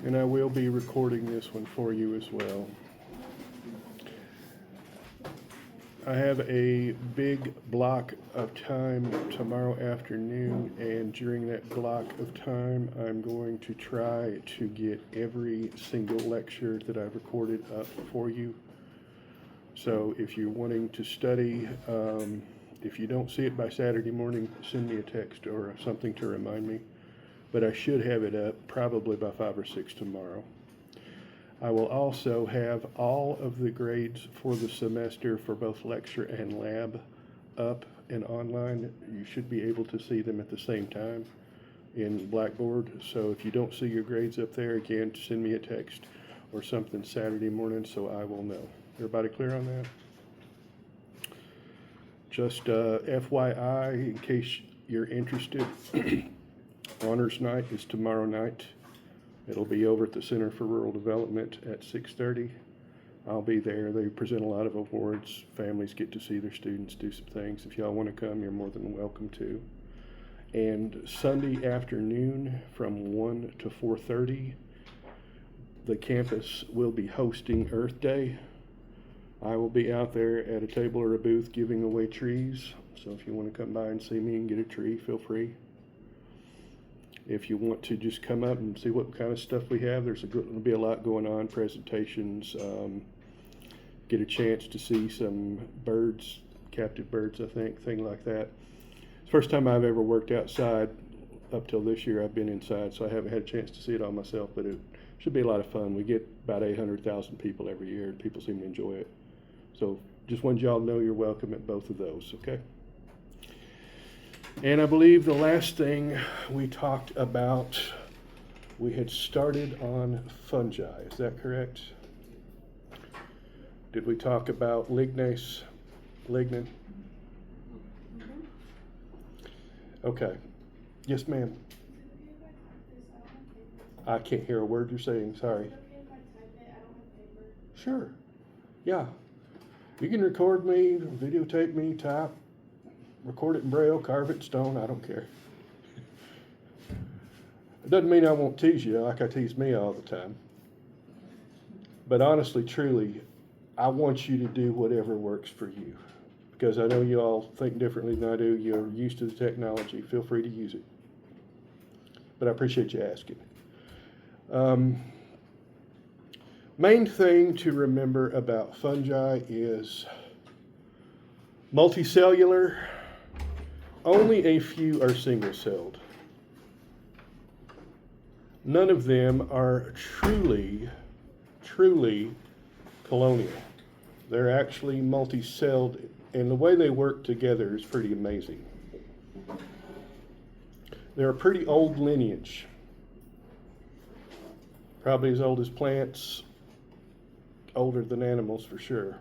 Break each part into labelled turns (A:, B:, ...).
A: And I will be recording this one for you as well. I have a big block of time tomorrow afternoon, and during that block of time, I'm going to try to get every single lecture that I've recorded up for you. So if you're wanting to study, if you don't see it by Saturday morning, send me a text or something to remind me. But I should have it up probably by 5 or 6 tomorrow. I will also have all of the grades for the semester for both lecture and lab up and online. You should be able to see them at the same time in Blackboard. So if you don't see your grades up there, again, send me a text or something Saturday morning so I will know. Everybody clear on that? Just FYI, in case you're interested, Honors Night is tomorrow night. It'll be over at the Center for Rural Development at 6:30. I'll be there. They present a lot of awards. Families get to see their students do some things. If y'all want to come, you're more than welcome to. And Sunday afternoon from 1 to 4:30, the campus will be hosting Earth Day. I will be out there at a table or a booth giving away trees. So if you want to come by and see me and get a tree, feel free. If you want to just come up and see what kind of stuff we have, there's going to be a lot going on, presentations, get a chance to see some birds, captive birds, I think, thing like that. It's the first time I've ever worked outside. Up till this year, I've been inside, so I haven't had a chance to see it all myself, but it should be a lot of fun. We get about 800,000 people every year, and people seem to enjoy it. So just wanted y'all to know you're welcome at both of those, okay? And I believe the last thing we talked about, we had started on fungi. Is that correct? Did we talk about lignin? Okay. Yes, ma'am. I can't hear a word you're saying. Sorry. Sure. Yeah. You can record me, videotape me, type. Record it in Braille, carve it in stone, I don't care. It doesn't mean I won't tease you like I tease me all the time. But honestly, truly, I want you to do whatever works for you. Because I know you all think differently than I do. You're used to the technology. Feel free to use it. But I appreciate you asking. Main thing to remember about fungi is multicellular. Only a few are single-celled. None of them are truly colonial. They're actually multi-celled, and the way they work together is pretty amazing. They're a pretty old lineage. Probably as old as plants, older than animals for sure.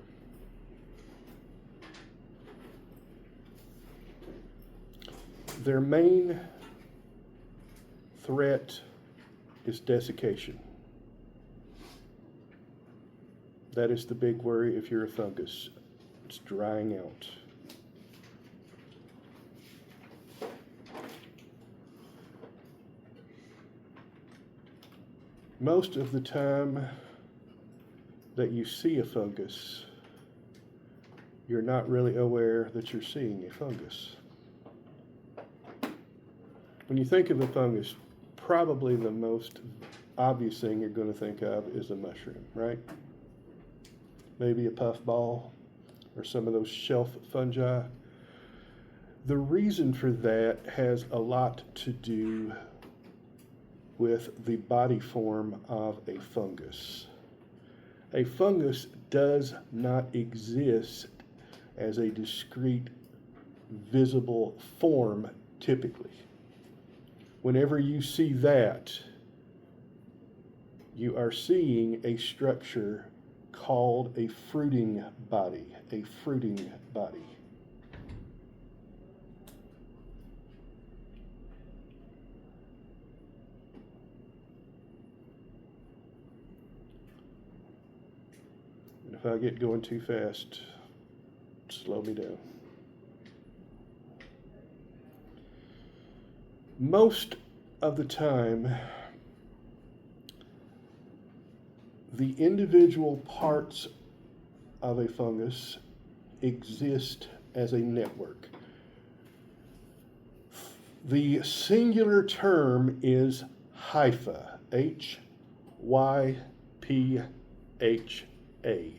A: Their main threat is desiccation. That is the big worry if you're a fungus. It's drying out. Most of the time that you see a fungus, you're not really aware that you're seeing a fungus. When you think of a fungus, probably the most obvious thing you're going to think of is a mushroom, right? Maybe a puffball or some of those shelf fungi. The reason for that has a lot to do with the body form of a fungus. A fungus does not exist as a discrete, visible form typically. Whenever you see that, you are seeing a structure called a fruiting body, a fruiting body. And if I get going too fast, slow me down. Most of the time, the individual parts of a fungus exist as a network. The singular term is hypha, Hypha.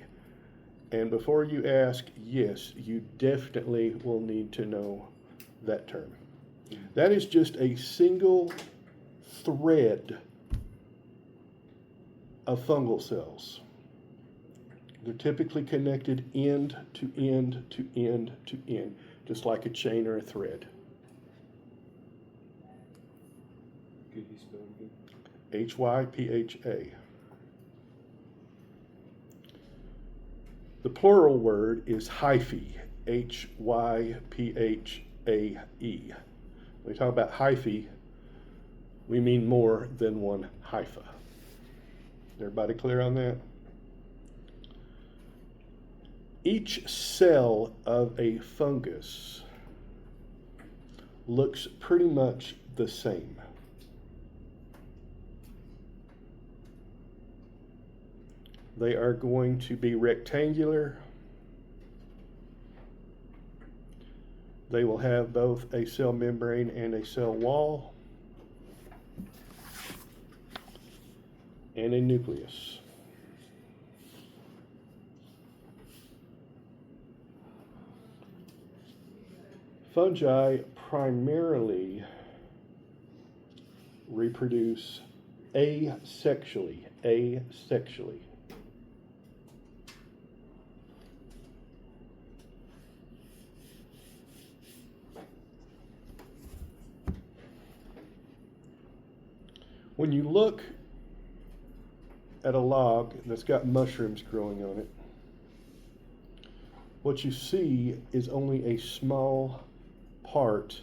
A: And before you ask, yes, you definitely will need to know that term. That is just a single thread of fungal cells. They're typically connected end to end to end to end, just like a chain or a thread.
B: Could you spell it again?
A: Hypha. The plural word is hyphae, Hyphae. When we talk about hyphae, we mean more than one hypha. Everybody clear on that? Each cell of a fungus looks pretty much the same. They are going to be rectangular. They will have both a cell membrane and a cell wall and a nucleus. Fungi primarily reproduce asexually. When you look at a log that's got mushrooms growing on it, what you see is only a small part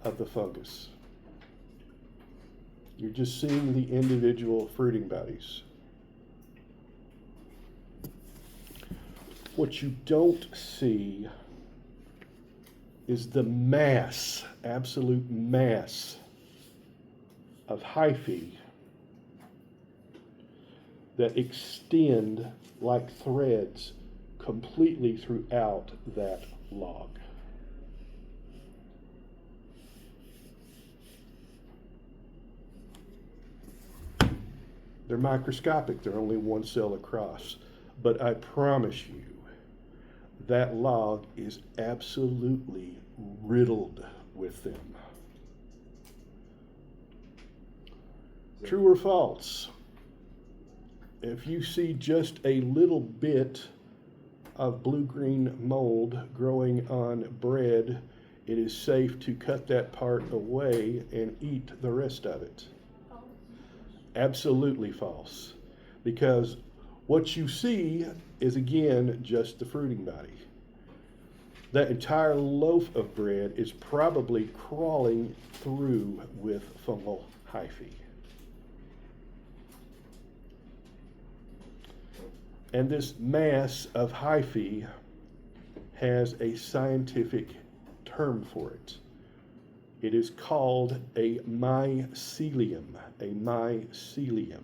A: of the fungus. You're just seeing the individual fruiting bodies. What you don't see is the mass, absolute mass of hyphae that extend like threads completely throughout that log. They're microscopic, they're only one cell across, but I promise you, that log is absolutely riddled with them. True or false? If you see just a little bit of blue-green mold growing on bread, it is safe to cut that part away and eat the rest of it. Absolutely false. Because what you see is, again, just the fruiting body. That entire loaf of bread is probably crawling through with fungal hyphae. And this mass of hyphae has a scientific term for it. It is called a mycelium. A mycelium.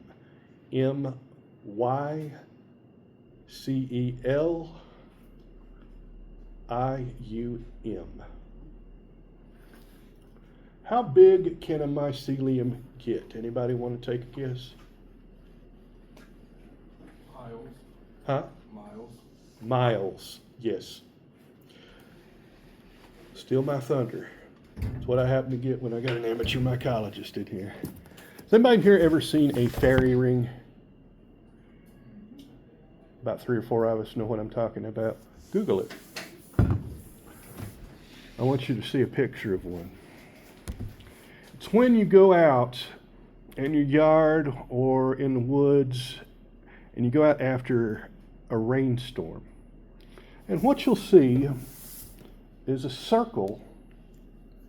A: M-Y-C-E-L-I-U-M. How big can a mycelium get? Anybody want to take a guess?
B: Miles.
A: Huh?
B: Miles.
A: Miles, yes. Steal my thunder. It's what I happen to get when I got an amateur mycologist in here. Has anybody in here ever seen a fairy ring? About 3 or 4 of us know what I'm talking about. Google it. I want you to see a picture of one. It's when you go out in your yard or in the woods and you go out after a rainstorm. And what you'll see is a circle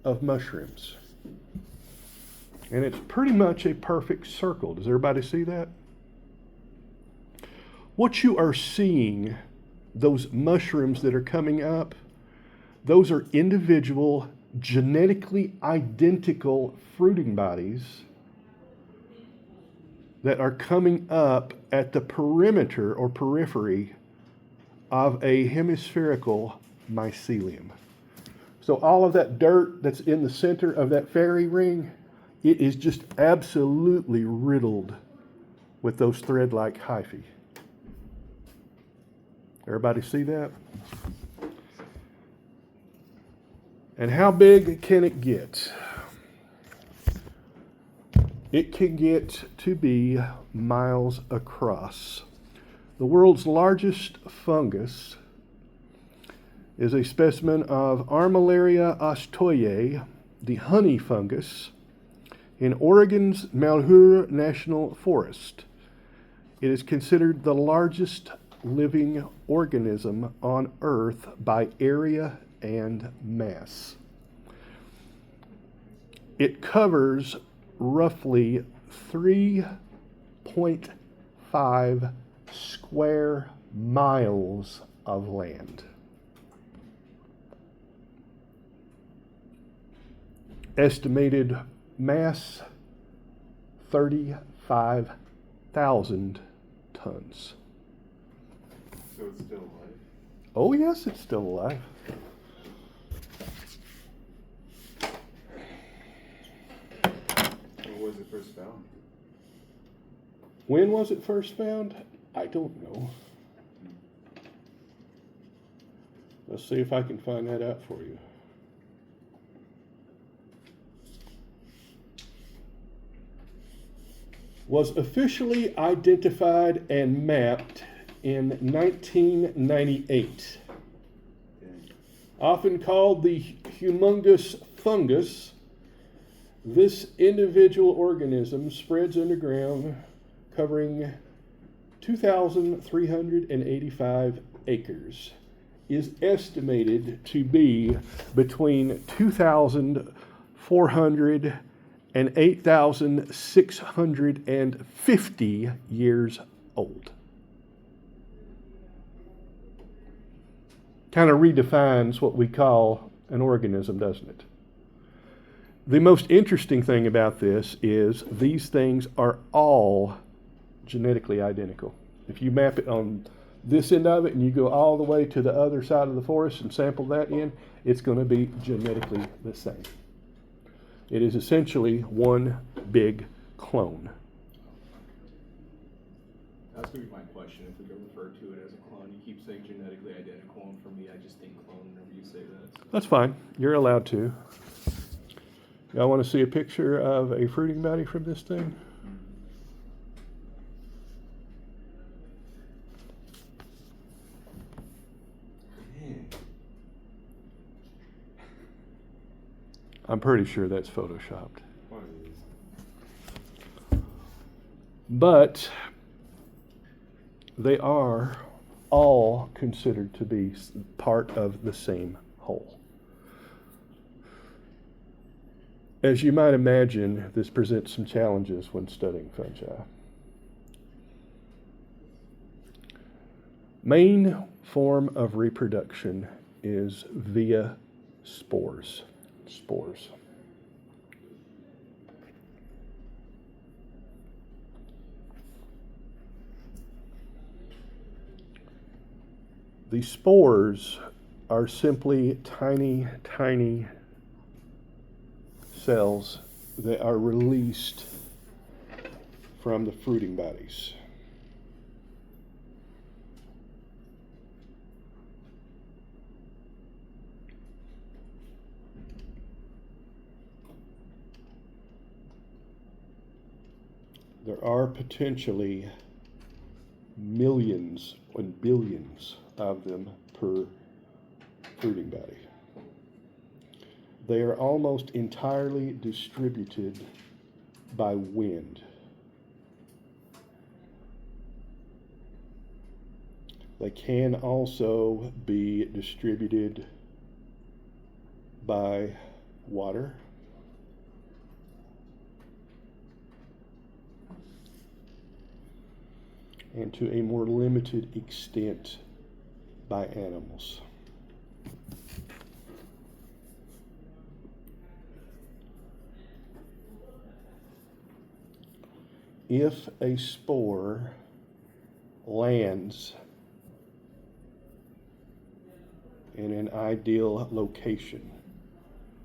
A: of mushrooms. And it's pretty much a perfect circle. Does everybody see that? What you are seeing, those mushrooms that are coming up, those are individual, genetically identical fruiting bodies that are coming up at the perimeter or periphery of a hemispherical mycelium. So all of that dirt that's in the center of that fairy ring, it is just absolutely riddled with those thread-like hyphae. Everybody see that? And how big can it get? It can get to be miles across. The world's largest fungus is a specimen of Armillaria ostoyae, the honey fungus, in Oregon's Malheur National Forest. It is considered the largest living organism on Earth by area and mass. It covers roughly 3.5 square miles of land. Estimated mass, 35,000 tons.
B: So it's still alive?
A: Oh yes, it's still alive.
B: When was it first found?
A: When was it first found? I don't know. Let's see if I can find that out for you. Was officially identified and mapped in 1998. Often called the humongous fungus, this individual organism spreads underground, covering 2,385 acres, is estimated to be between 2,400 and 8,650 years old. Kind of redefines what we call an organism, doesn't it? The most interesting thing about this is these things are all genetically identical. If you map it on this end of it and you go all the way to the other side of the forest and sample that in, it's going to be genetically the same. It is essentially one big clone.
C: That's going to be my question. If we could refer to it as a clone, you keep saying genetically identical, and for me, I just think clone whenever you say that.
A: That's fine. You're allowed to. Y'all want to see a picture of a fruiting body from this thing? I'm pretty sure that's photoshopped. But they are all considered to be part of the same whole. As you might imagine, this presents some challenges when studying fungi. Main form of reproduction is via spores. The spores are simply tiny, tiny cells that are released from the fruiting bodies. There are potentially millions and billions of them per fruiting body. They are almost entirely distributed by wind. They can also be distributed by water. And to a more limited extent by animals. if a spore lands in an ideal location,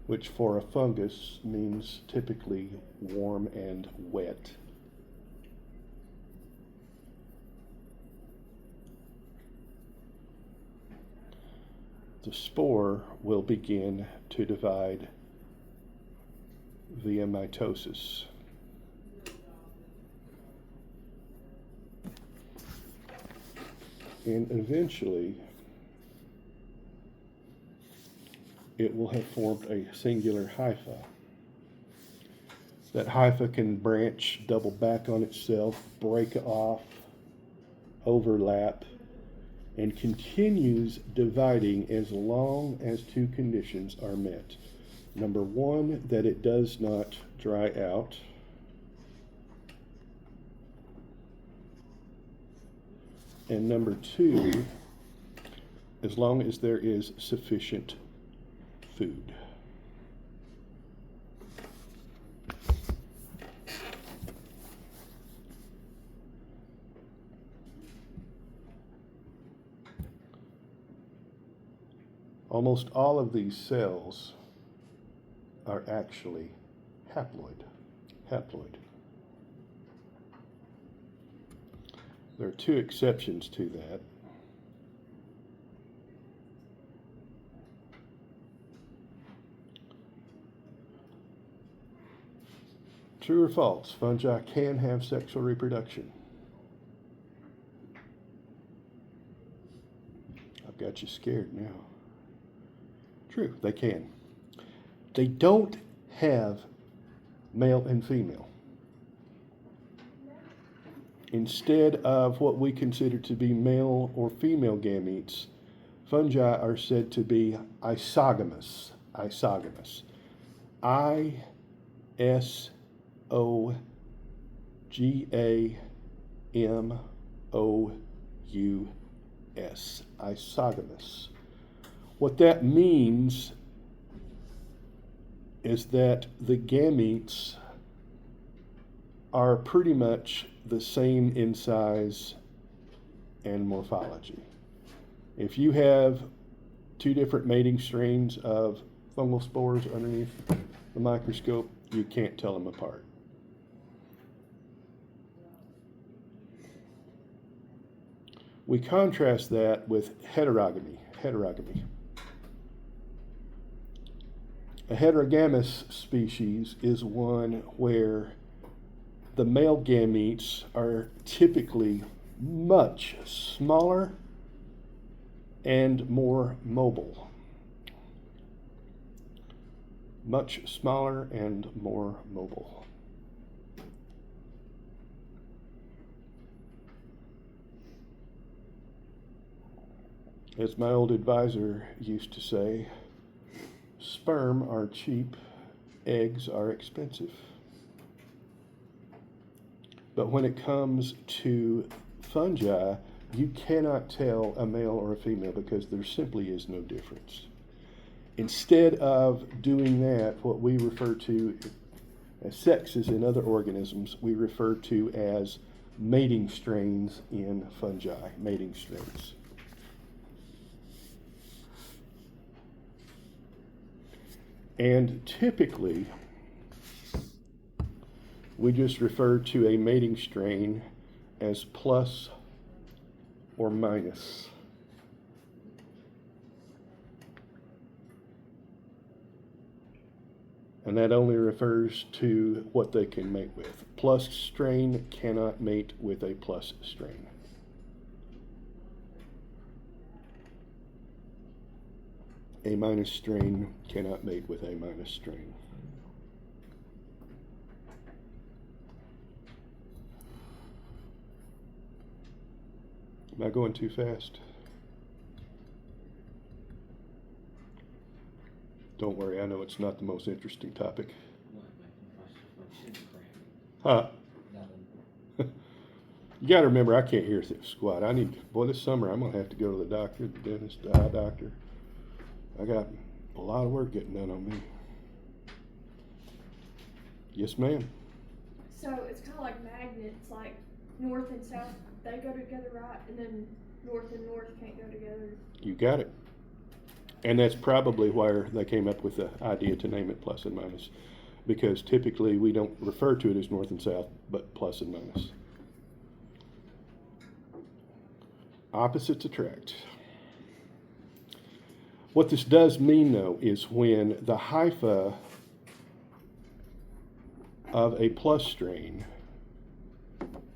A: which for a fungus means typically warm and wet. The spore will begin to divide via mitosis. And eventually, it will have formed a singular hypha. That hypha can branch, double back on itself, break off, overlap, and continues dividing as long as two conditions are met. Number one, that it does not dry out. And number two, as long as there is sufficient food. Almost all of these cells are actually haploid. There are two exceptions to that. True or false? Fungi can have sexual reproduction. I've got you scared now. True, they can. They don't have male and female. Instead of what we consider to be male or female gametes, fungi are said to be isogamous. Isogamous. I-S-O-G-A-M-O-U-S. Isogamous. What that means is that the gametes are pretty much the same in size and morphology. If you have two different mating strains of fungal spores underneath the microscope, you can't tell them apart. We contrast that with heterogamy. A heterogamous species is one where the male gametes are typically much smaller and more mobile. Much smaller and more mobile. As my old advisor used to say, sperm are cheap, eggs are expensive. But when it comes to fungi, you cannot tell a male or a female because there simply is no difference. Instead of doing that, what we refer to as sexes in other organisms, we refer to as mating strains in fungi, mating strains. And typically, we just refer to a mating strain as plus or minus. And that only refers to what they can mate with. Plus strain cannot mate with a plus strain. A minus strain cannot mate with a minus strain. Am I going too fast? Don't worry, I know it's not the most interesting topic. Huh? You gotta remember, I can't hear squat. Boy, this summer I'm gonna have to go to the doctor, the dentist, the eye doctor. I got a lot of work getting done on me. Yes, ma'am.
D: So it's kind of like magnets, like north and south, they go together, right? And then north and north can't go together.
A: You got it. And that's probably where they came up with the idea to name it plus and minus, because typically we don't refer to it as north and south, but plus and minus. Opposites attract. What this does mean, though, is when the hypha of a plus strain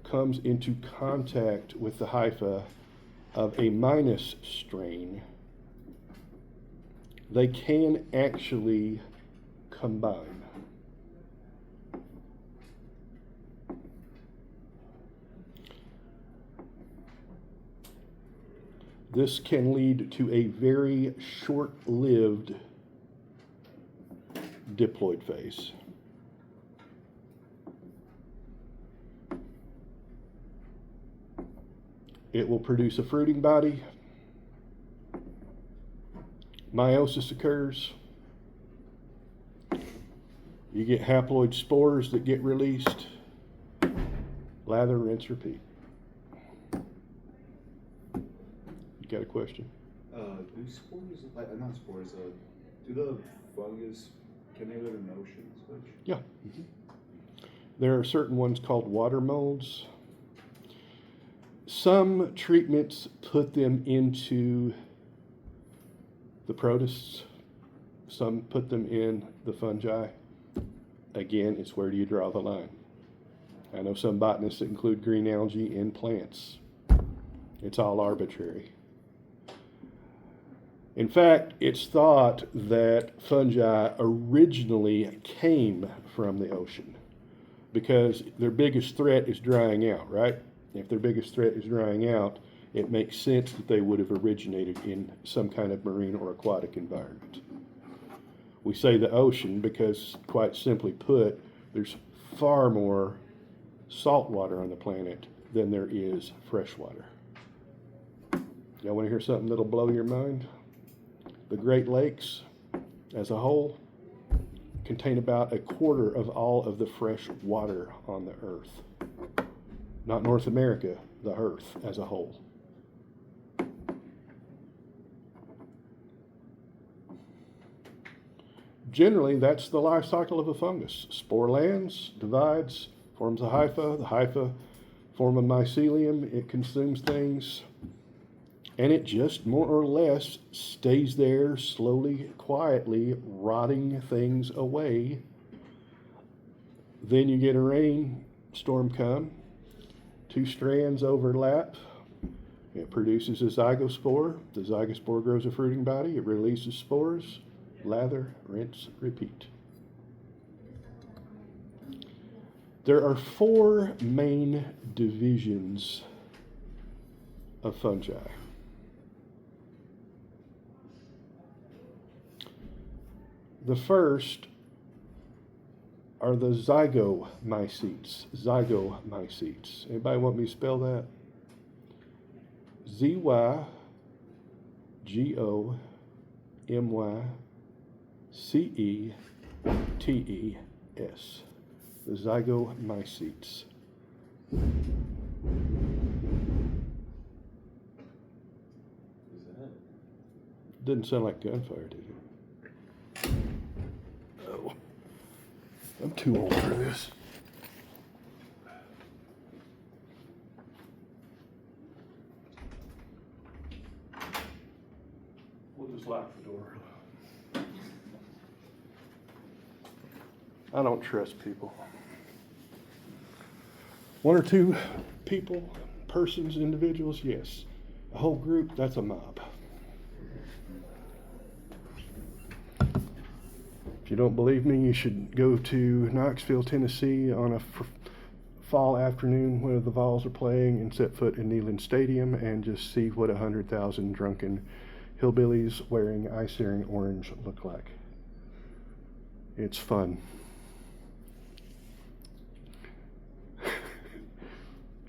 A: comes into contact with the hypha of a minus strain, they can actually combine. This can lead to a very short-lived diploid phase. It will produce a fruiting body. Meiosis occurs. You get haploid spores that get released. Lather, rinse, repeat. You got a question?
E: Do spores, like, not spores, do the fungus, can they live in the ocean, Switch?
A: Yeah. There are certain ones called water molds. Some treatments put them into the protists. Some put them in the fungi. Again, it's where do you draw the line? I know some botanists that include green algae in plants. It's all arbitrary. In fact, it's thought that fungi originally came from the ocean because their biggest threat is drying out, right? If their biggest threat is drying out, it makes sense that they would have originated in some kind of marine or aquatic environment. We say the ocean because, quite simply put, there's far more salt water on the planet than there is fresh water. Y'all want to hear something that'll blow your mind? The Great Lakes, as a whole, contain about a quarter of all of the fresh water on the earth. Not North America, the earth as a whole. Generally, that's the life cycle of a fungus. Spore lands, divides, forms a hypha. The hypha form a mycelium. It consumes things. And it just more or less stays there slowly, quietly, rotting things away. Then you get a rainstorm come. Two strands overlap. It produces a zygospore. The zygospore grows a fruiting body. It releases spores. Lather, rinse, repeat. There are four main divisions of fungi. The first are the zygomycetes. Zygomycetes. Anybody want me to spell that? Z-Y-G-O-M-Y-C-E-T-E-S. The zygomycetes.
B: Is that?
A: Didn't sound like gunfire, did it? Oh, I'm too old for this. We'll just lock the door. I don't trust people. One or two people, persons, individuals, yes. A whole group, that's a mob. If you don't believe me, you should go to Knoxville, Tennessee on a fall afternoon when the Vols are playing and set foot in Neyland Stadium and just see what 100,000 drunken hillbillies wearing eye-searing orange look like. It's fun.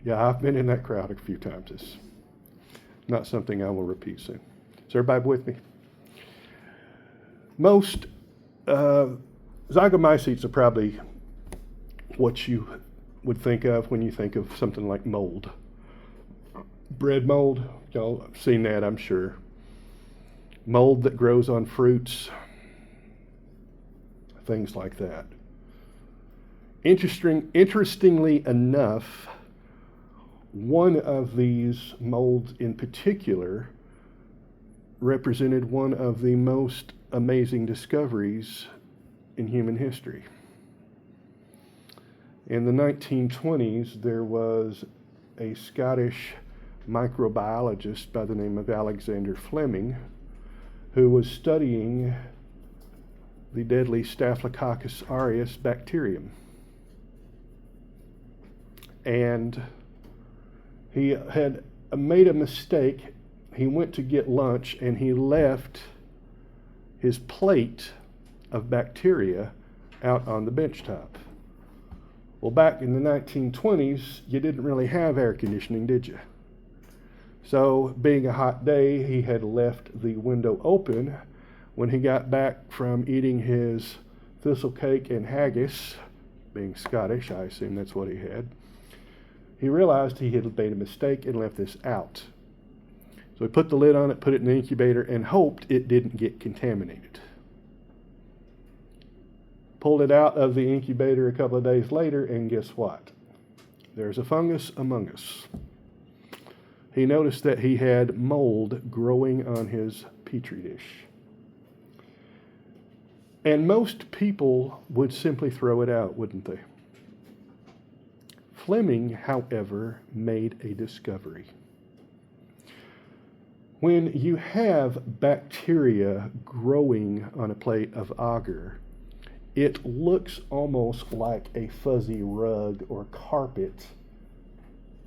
A: Yeah, I've been in that crowd a few times. It's not something I will repeat soon. Is everybody with me? Most zygomycetes are probably what you would think of when you think of something like mold. Bread mold, y'all have seen that, I'm sure. Mold that grows on fruits, things like that. Interestingly enough, one of these molds in particular represented one of the most amazing discoveries in human history. In the 1920s, there was a Scottish microbiologist by the name of Alexander Fleming who was studying the deadly Staphylococcus aureus bacterium. And he had made a mistake. He went to get lunch and he left his plate of bacteria out on the bench top. Well, back in the 1920s, you didn't really have air conditioning, did you? So, being a hot day, he had left the window open. When he got back from eating his thistle cake and haggis, being Scottish, I assume that's what he had, he realized he had made a mistake and left this out. So he put the lid on it, put it in the incubator, and hoped it didn't get contaminated. Pulled it out of the incubator a couple of days later, and guess what? There's a fungus among us. He noticed that he had mold growing on his petri dish. And most people would simply throw it out, wouldn't they? Fleming, however, made a discovery. When you have bacteria growing on a plate of agar, it looks almost like a fuzzy rug or carpet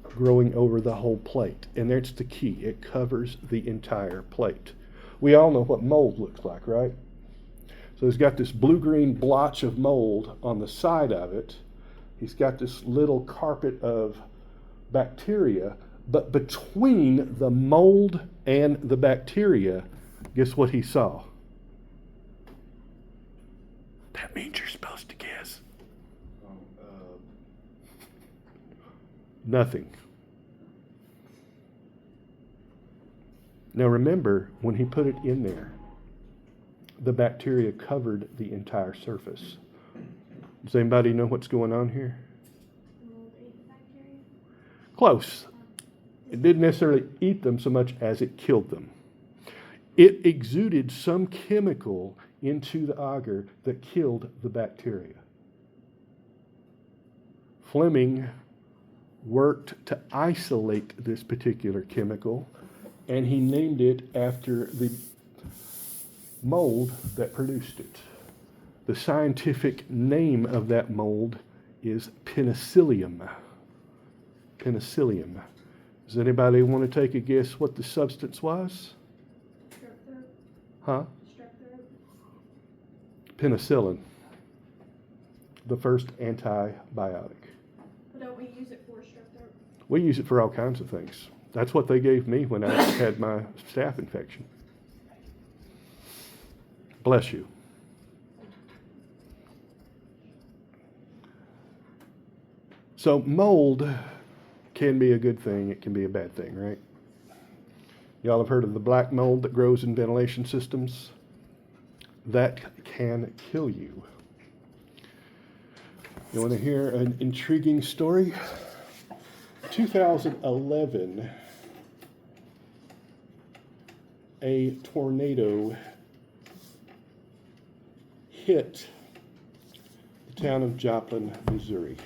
A: growing over the whole plate. And that's the key. It covers the entire plate. We all know what mold looks like, right? So he's got this blue-green blotch of mold on the side of it. He's got this little carpet of bacteria. But between the mold and the bacteria, guess what he saw? That means you're supposed to guess. Nothing. Now remember, when he put it in there, the bacteria covered the entire surface. Does anybody know what's going on here?
D: Mold ate the bacteria.
A: Close. It didn't necessarily eat them so much as it killed them. It exuded some chemical into the agar that killed the bacteria. Fleming worked to isolate this particular chemical, and he named it after the mold that produced it. The scientific name of that mold is Penicillium. Penicillium. Does anybody want to take a guess what the substance was?
D: Strep throat.
A: Huh?
D: Strep throat.
A: Penicillin. The first antibiotic.
D: But don't we use it for strep throat?
A: We use it for all kinds of things. That's what they gave me when I had my staph infection. Bless you. So mold can be a good thing, it can be a bad thing, right? Y'all have heard of the black mold that grows in ventilation systems? That can kill you. You want to hear an intriguing story? 2011, a tornado hit the town of Joplin, Missouri.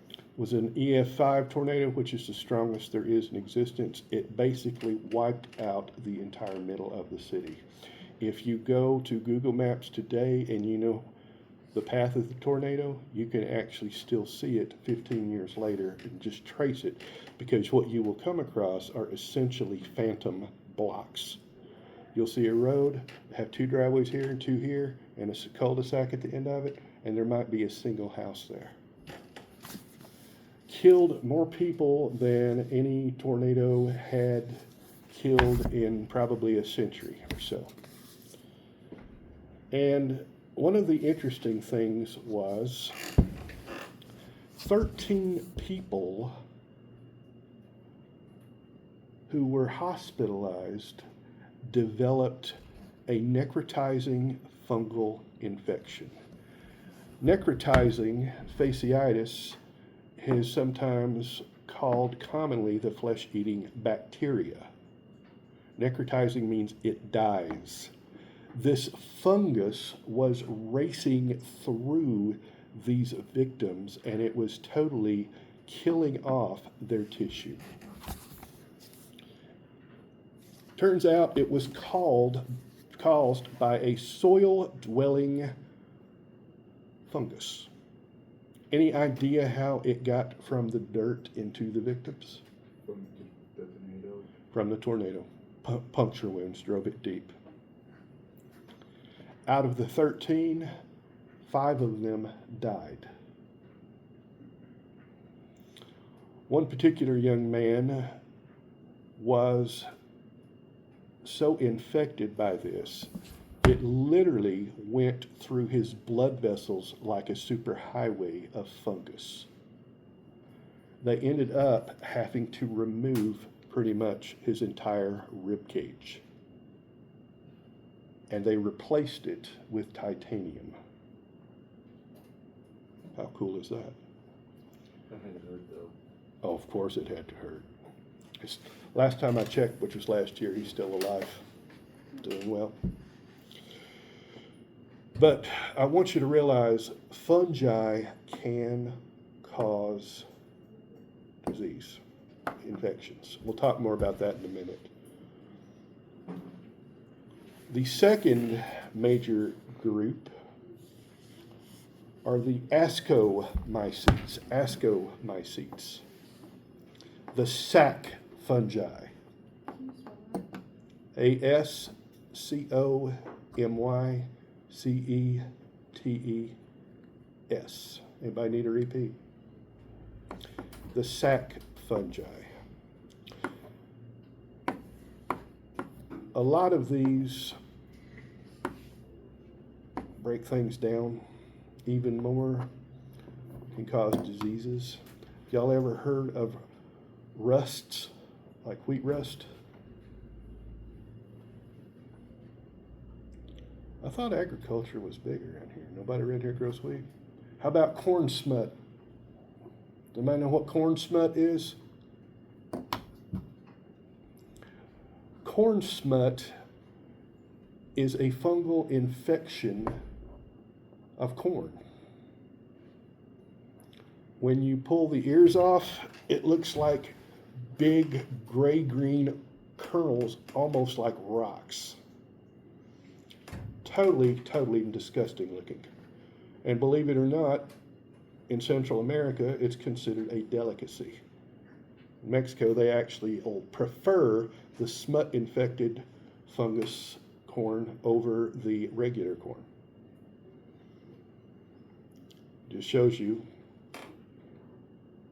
A: It was an EF5 tornado, which is the strongest there is in existence. It basically wiped out the entire middle of the city. If you go to Google Maps today and you know the path of the tornado, you can actually still see it 15 years later and just trace it, because what you will come across are essentially phantom blocks. You'll see a road, have two driveways here and two here, and a cul-de-sac at the end of it, and there might be a single house there. Killed more people than any tornado had killed in probably a century or so. And one of the interesting things was 13 people who were hospitalized developed a necrotizing fungal infection. Necrotizing fasciitis is sometimes called commonly the flesh-eating bacteria. Necrotizing means it dies. This fungus was racing through these victims, and it was totally killing off their tissue. Turns out it was caused by a soil-dwelling fungus. Any idea how it got from the dirt into the victims?
E: From the tornado.
A: From the tornado. Puncture wounds drove it deep. Out of the 13, 5 of them died. One particular young man was so infected by this, it literally went through his blood vessels like a superhighway of fungus. They ended up having to remove pretty much his entire rib cage. And they replaced it with titanium. How cool is that?
B: That had to hurt though.
A: Oh, of course it had to hurt. Last time I checked, which was last year, he's still alive, doing well. But I want you to realize fungi can cause disease, infections. We'll talk more about that in a minute. The second major group are the ascomycetes. Ascomycetes. The sac fungi. ASCOMYCETES. Anybody need a repeat? The sac fungi. A lot of these break things down even more, can cause diseases. Y'all ever heard of rusts, like wheat rust? I thought agriculture was bigger around here. Nobody around here grows wheat. How about corn smut? Does anybody know what corn smut is? Corn smut is a fungal infection of corn. When you pull the ears off, it looks like big gray-green kernels, almost like rocks. Totally disgusting looking. And believe it or not, in Central America, it's considered a delicacy. In Mexico, they actually prefer the smut-infected fungus corn over the regular corn. Just shows you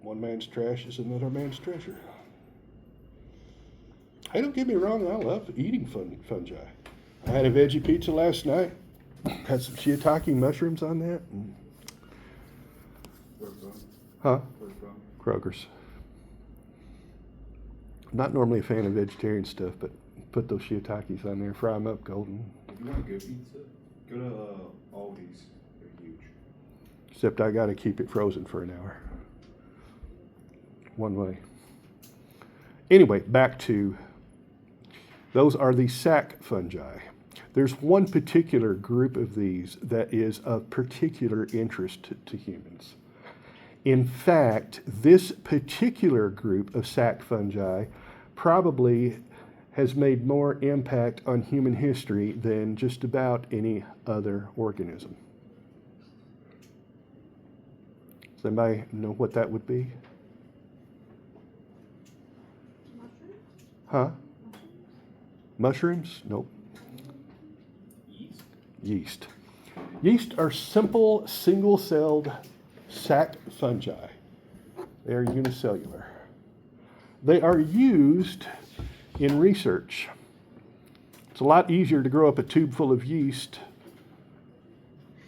A: one man's trash is another man's treasure. Hey, don't get me wrong, I love eating fungi. I had a veggie pizza last night. Had some shiitake mushrooms on that.
E: Where from?
A: Huh?
E: Where from?
A: Kroger's. I'm not normally a fan of vegetarian stuff, but put those shiitakes on there, fry them up golden.
E: If you want good pizza, go to Aldi's. They're huge.
A: Except I got to keep it frozen for an hour. One way. Anyway, back to those are the sac fungi. There's one particular group of these that is of particular interest to humans. In fact, this particular group of sac fungi probably has made more impact on human history than just about any other organism. Does anybody know what that would be? Huh? Mushrooms? Nope. Yeast. Yeast are simple, single-celled sac fungi. They are unicellular. They are used in research. It's a lot easier to grow up a tube full of yeast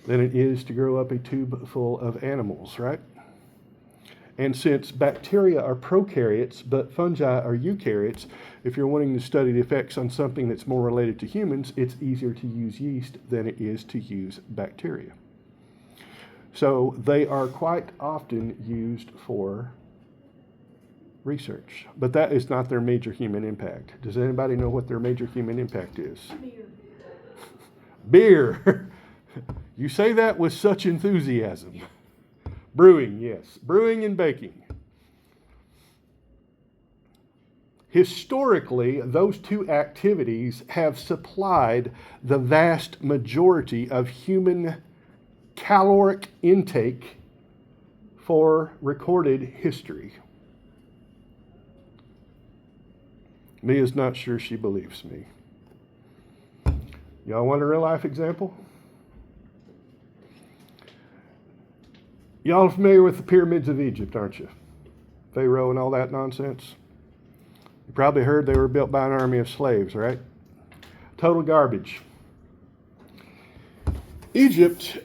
A: than it is to grow up a tube full of animals, right? And since bacteria are prokaryotes, but fungi are eukaryotes, if you're wanting to study the effects on something that's more related to humans, it's easier to use yeast than it is to use bacteria. So they are quite often used for research, but that is not their major human impact. Does anybody know what their major human impact is?
D: Beer.
A: Beer. You say that with such enthusiasm. Brewing, yes. Brewing and baking. Historically, those two activities have supplied the vast majority of human caloric intake for recorded history. Mia's not sure she believes me. Y'all want a real life example? Y'all are familiar with the pyramids of Egypt, aren't you? Pharaoh and all that nonsense. You probably heard they were built by an army of slaves, right? Total garbage. Egypt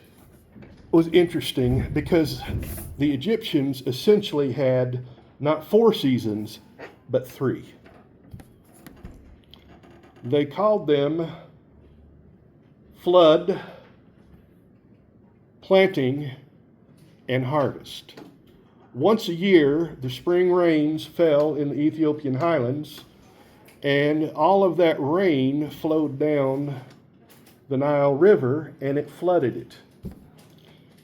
A: was interesting because the Egyptians essentially had not 4 seasons, but 3. They called them flood, planting, and harvest. Once a year, the spring rains fell in the Ethiopian highlands, and all of that rain flowed down the Nile River, and it flooded it.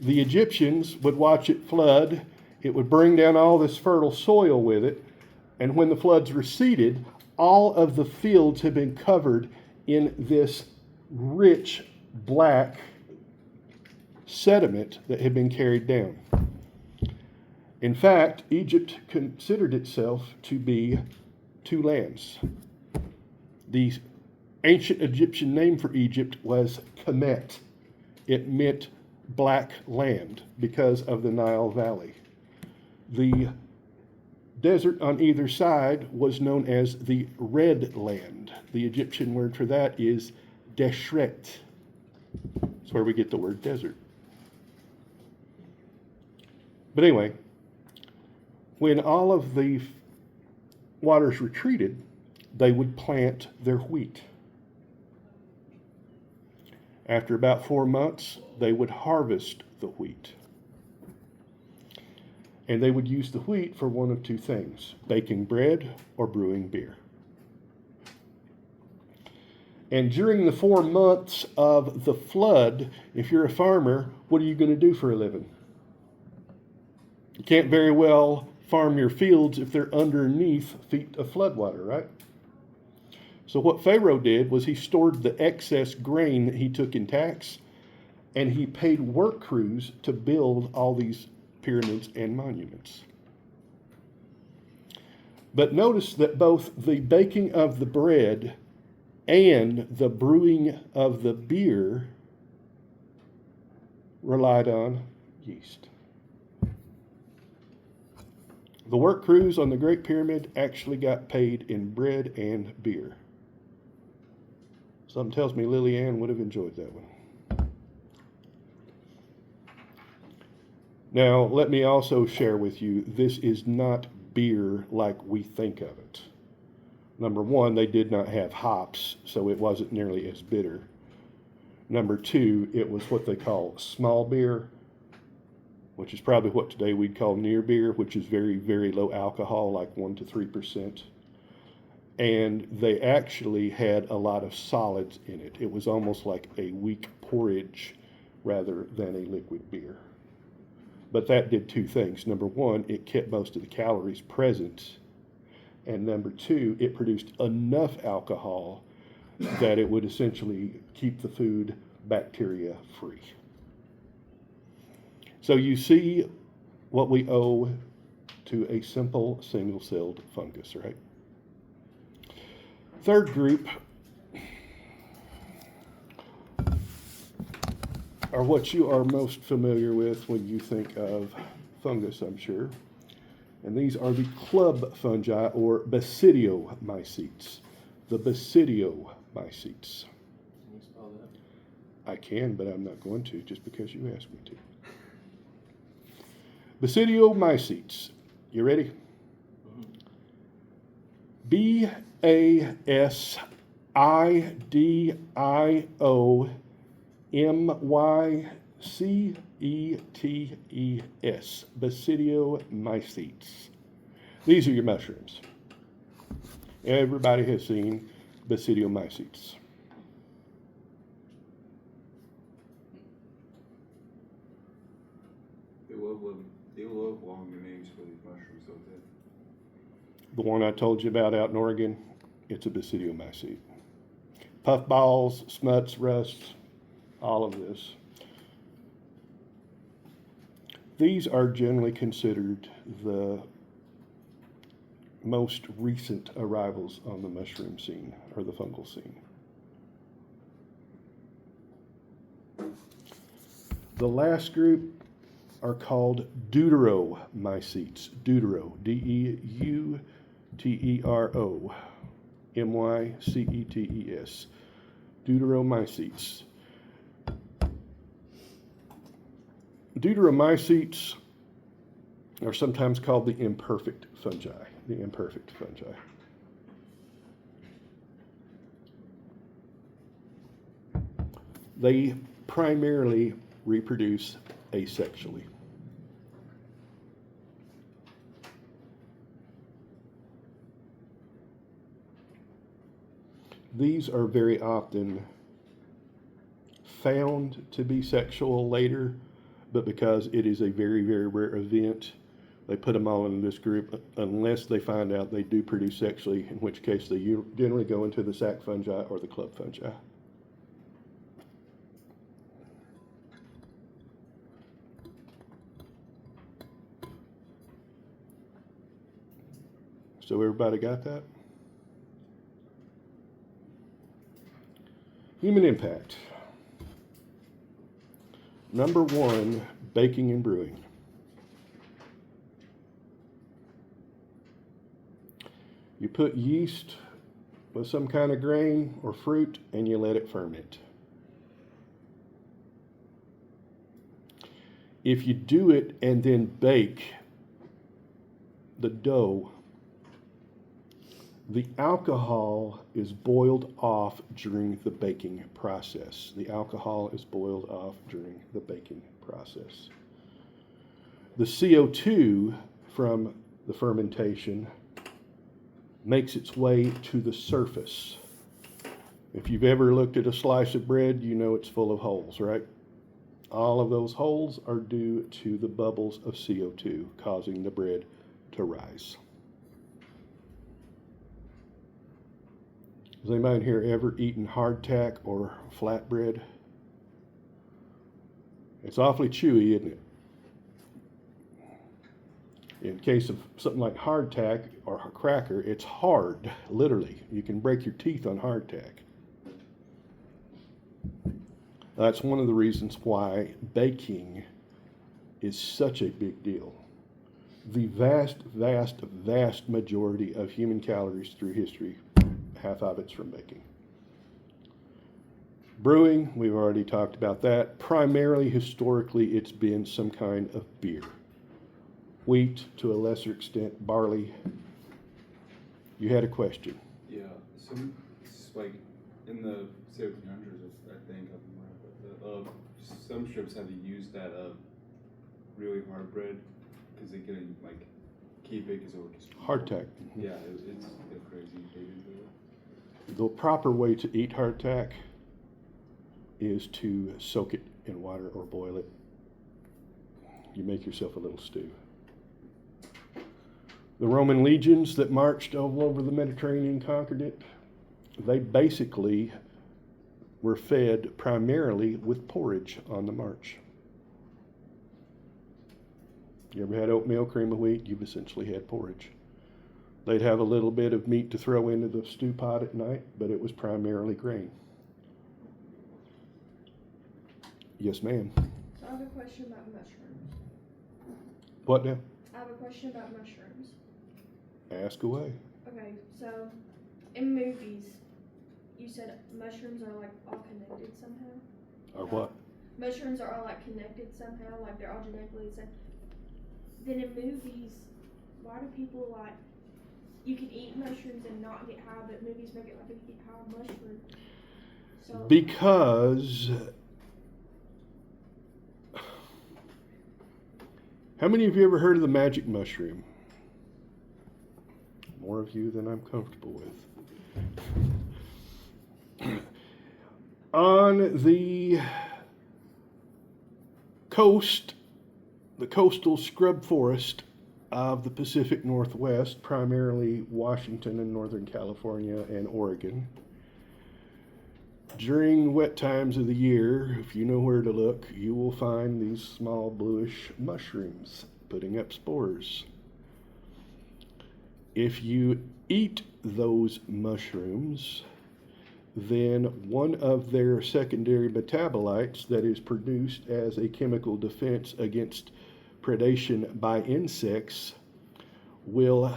A: The Egyptians would watch it flood. It would bring down all this fertile soil with it, and when the floods receded, all of the fields had been covered in this rich black sediment that had been carried down. In fact, Egypt considered itself to be 2 lands. The ancient Egyptian name for Egypt was Kemet. It meant black land because of the Nile Valley. The desert on either side was known as the Red Land. The Egyptian word for that is Deshret. That's where we get the word desert. But anyway, when all of the waters retreated, they would plant their wheat. After about 4 months, they would harvest the wheat. And they would use the wheat for one of 2 things: baking bread or brewing beer. And during the 4 months of the flood, if you're a farmer, what are you going to do for a living? You can't very well farm your fields if they're underneath feet of floodwater, right? So what Pharaoh did was he stored the excess grain that he took in tax, and he paid work crews to build all these pyramids and monuments. But notice that both the baking of the bread and the brewing of the beer relied on yeast. The work crews on the Great Pyramid actually got paid in bread and beer. Something tells me Lily Ann would have enjoyed that one. Now, let me also share with you, this is not beer like we think of it. Number 1, they did not have hops, so it wasn't nearly as bitter. Number 2, it was what they call small beer, which is probably what today we'd call near beer, which is very, very low alcohol, like 1 to 3%. And they actually had a lot of solids in it. It was almost like a weak porridge rather than a liquid beer. But that did 2 things. Number 1, it kept most of the calories present. And number 2, it produced enough alcohol that it would essentially keep the food bacteria free. So you see what we owe to a simple single-celled fungus, right? Third group are what you are most familiar with when you think of fungus, I'm sure. And these are the club fungi, or basidiomycetes. The basidiomycetes.
C: Can you spell that?
A: I can, but I'm not going to, just because you asked me to. Basidiomycetes. You ready? BASIDIOMYCETES, Basidiomycetes. These are your mushrooms. Everybody has seen Basidiomycetes.
E: They love long names for these mushrooms, don't they?
A: The one I told you about out in Oregon, it's a Basidiomycete. Puffballs, smuts, rusts, all of this. These are generally considered the most recent arrivals on the mushroom scene, or the fungal scene. The last group are called deuteromycetes. Deutero, D-E-U-T-E-R-O, M-Y-C-E-T-E-S. Deuteromycetes. Deuteromycetes are sometimes called the imperfect fungi. The imperfect fungi. They primarily reproduce asexually. These are very often found to be sexual later, but because it is a very, very rare event, they put them all in this group unless they find out they do produce sexually, in which case they generally go into the sac fungi or the club fungi. So everybody got that? Human impact. Number one, baking and brewing. You put yeast with some kind of grain or fruit and you let it ferment. If you do it and then bake the dough, the alcohol is boiled off during the baking process. The alcohol is boiled off during the baking process. The CO2 from the fermentation makes its way to the surface. If you've ever looked at a slice of bread, you know it's full of holes, right? All of those holes are due to the bubbles of CO2 causing the bread to rise. Has anybody here ever eaten hardtack or flatbread? It's awfully chewy, isn't it? In case of something like hardtack or a cracker, it's hard, literally. You can break your teeth on hardtack. That's one of the reasons why baking is such a big deal. The vast, vast, vast majority of human calories through history, half of it's from baking. Brewing, we've already talked about that. Primarily, historically, it's been some kind of beer. Wheat, to a lesser extent, barley. You had a question.
E: Yeah, like in the 1700s, I think, some ships had to use that really hard bread because they couldn't like keep it because it would just
A: Hardtack.
E: Yeah, it's crazy. They didn't do it.
A: The proper way to eat hardtack is to soak it in water or boil it. You make yourself a little stew. The Roman legions that marched all over the Mediterranean and conquered it, they basically were fed primarily with porridge on the march. You ever had oatmeal, cream of wheat? You've essentially had porridge. They'd have a little bit of meat to throw into the stew pot at night, but it was primarily grain. Yes, ma'am.
D: So I have a question about mushrooms.
A: What now?
D: I have a question about mushrooms.
A: Ask away.
D: Okay, so in movies, you said mushrooms are like all connected somehow?
A: Or what?
D: Mushrooms are all like connected somehow, like they're all genetically the same. Then in movies, why do people like, you can eat mushrooms and not get high, but movies make it like you get high on mushrooms? So,
A: Because how many of you ever heard of the magic mushroom? More of you than I'm comfortable with. On the coast, the coastal scrub forest of the Pacific Northwest, primarily Washington and Northern California and Oregon, during wet times of the year, if you know where to look, you will find these small bluish mushrooms putting up spores. If you eat those mushrooms, then one of their secondary metabolites that is produced as a chemical defense against predation by insects will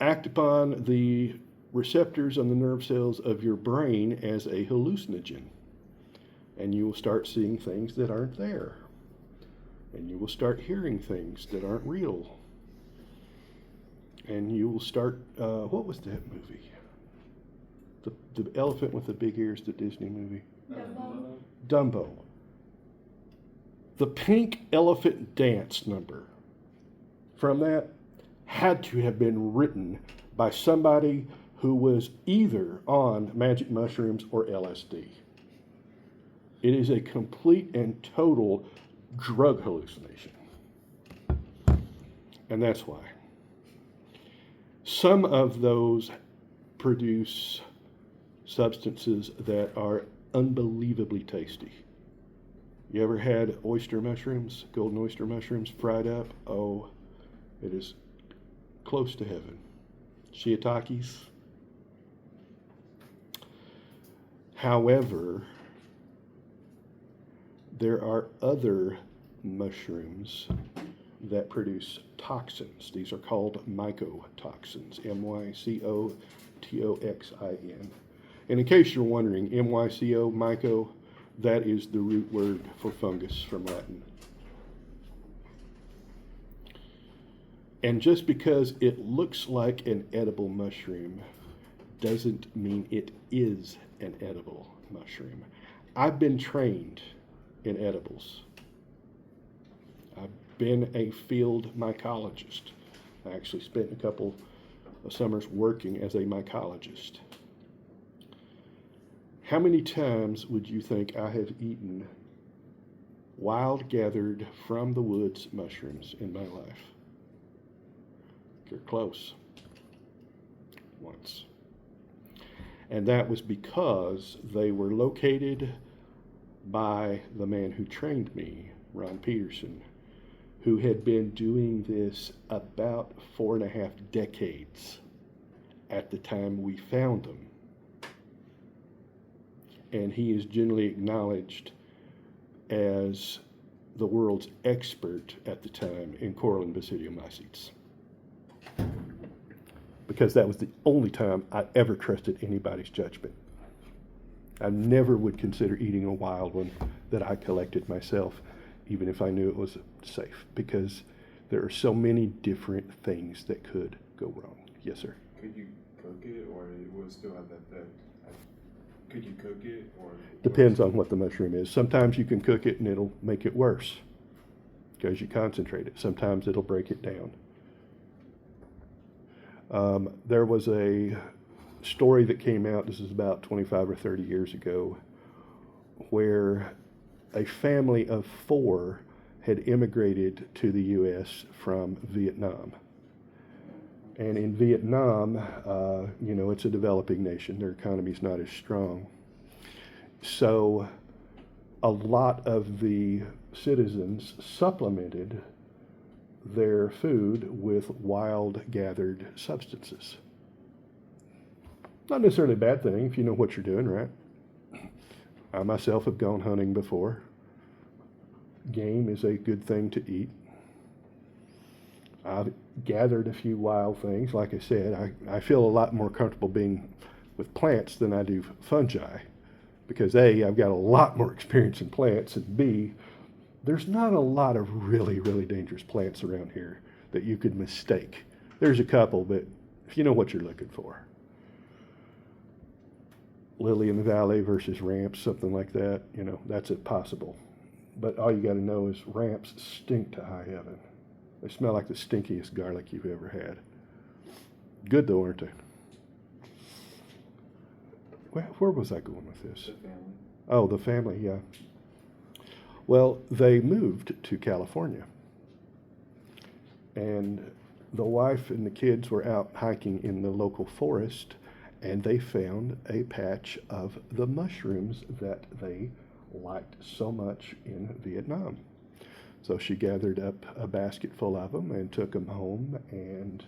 A: act upon the receptors on the nerve cells of your brain as a hallucinogen. And you will start seeing things that aren't there. And you will start hearing things that aren't real. And you will start, what was that movie? The elephant with the big ears, the Disney movie.
D: Dumbo.
A: Dumbo. The pink elephant dance number from that had to have been written by somebody who was either on magic mushrooms or LSD. It is a complete and total drug hallucination. And that's why. Some of those produce substances that are unbelievably tasty. You ever had oyster mushrooms, golden oyster mushrooms fried up? Oh, it is close to heaven. Shiitakes. However, there are other mushrooms that produce toxins. These are called mycotoxins, mycotoxin. And in case you're wondering, myco, that is the root word for fungus from Latin. And just because it looks like an edible mushroom doesn't mean it is an edible mushroom. I've been trained in edibles. I've been a field mycologist. I actually spent a couple of summers working as a mycologist. How many times would you think I have eaten wild gathered from the woods mushrooms in my life? You're close. Once. And that was because they were located by the man who trained me, Ron Peterson, who had been doing this about 4.5 decades at the time we found them. And he is generally acknowledged as the world's expert at the time in coral and basidiomycetes. Because that was the only time I ever trusted anybody's judgment. I never would consider eating a wild one that I collected myself, even if I knew it was safe, because there are so many different things that could go wrong. Yes, sir.
E: Could you cook it, or it will still have that effect? Could you cook it, or?
A: Depends on what the mushroom is. Sometimes you can cook it and it'll make it worse because you concentrate it. Sometimes it'll break it down. There was a story that came out, this is about 25 or 30 years ago, where a family of 4 had immigrated to the U.S. from Vietnam. And in Vietnam, it's a developing nation. Their economy's not as strong. So a lot of the citizens supplemented their food with wild gathered substances. Not necessarily a bad thing if you know what you're doing, right? I myself have gone hunting before. Game is a good thing to eat. I've gathered a few wild things. Like I said, I feel a lot more comfortable being with plants than I do fungi, because A, I've got a lot more experience in plants, and B, there's not a lot of really, really dangerous plants around here that you could mistake There's a couple, but if you know what you're looking for. Lily in the Valley versus ramps, something like that, that's possible. But all you got to know is ramps stink to high heaven. They smell like the stinkiest garlic you've ever had. Good though, aren't they? Where was I going with this?
E: The family.
A: Oh, the family, yeah. Well, they moved to California. And the wife and the kids were out hiking in the local forest, and they found a patch of the mushrooms that they liked so much in Vietnam. So she gathered up a basket full of them and took them home and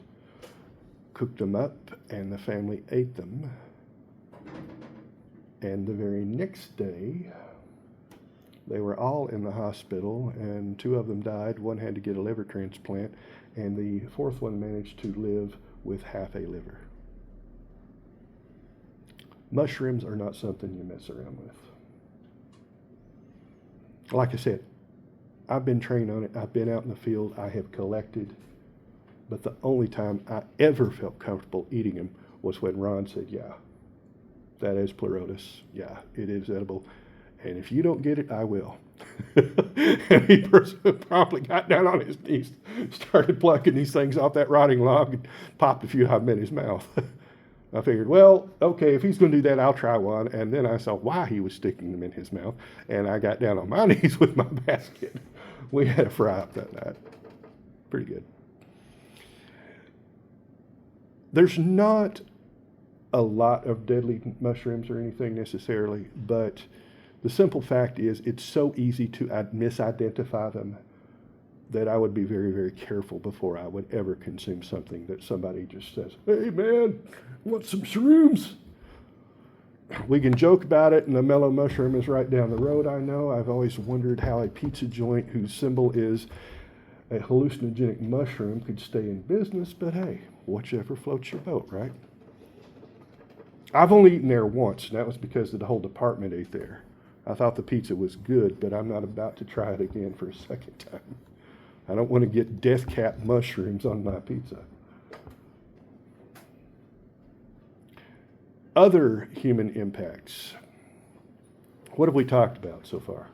A: cooked them up, and the family ate them. And the very next day, they were all in the hospital, and 2 of them died. 1 had to get a liver transplant, and the 4th one managed to live with half a liver. Mushrooms are not something you mess around with. Like I said, I've been trained on it. I've been out in the field. I have collected. But the only time I ever felt comfortable eating them was when Ron said, yeah, that is pleurotus. Yeah, it is edible. And if you don't get it, I will. And he promptly got down on his knees, started plucking these things off that rotting log, and popped a few of them in his mouth. I figured, well, okay, if he's going to do that, I'll try one. And then I saw why he was sticking them in his mouth, and I got down on my knees with my basket. We had a fry up that night. Pretty good. There's not a lot of deadly mushrooms or anything necessarily, but the simple fact is it's so easy to misidentify them that I would be very, very careful before I would ever consume something that somebody just says, hey man, want some shrooms? We can joke about it, and the mellow mushroom is right down the road, I know. I've always wondered how a pizza joint whose symbol is a hallucinogenic mushroom could stay in business, but hey, whichever floats your boat, right? I've only eaten there once, and that was because the whole department ate there. I thought the pizza was good, but I'm not about to try it again for a second time. I don't want to get death cap mushrooms on my pizza. Other human impacts. What have we talked about so far?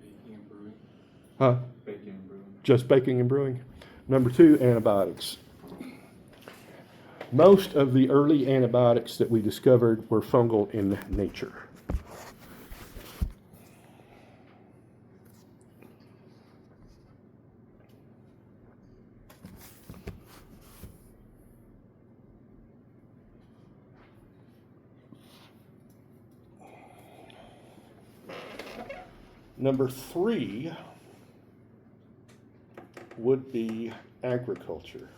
E: Baking and brewing.
A: Huh?
E: Baking and brewing.
A: Just baking and brewing. Number 2, antibiotics. Most of the early antibiotics that we discovered were fungal in nature. Number 3 would be agriculture.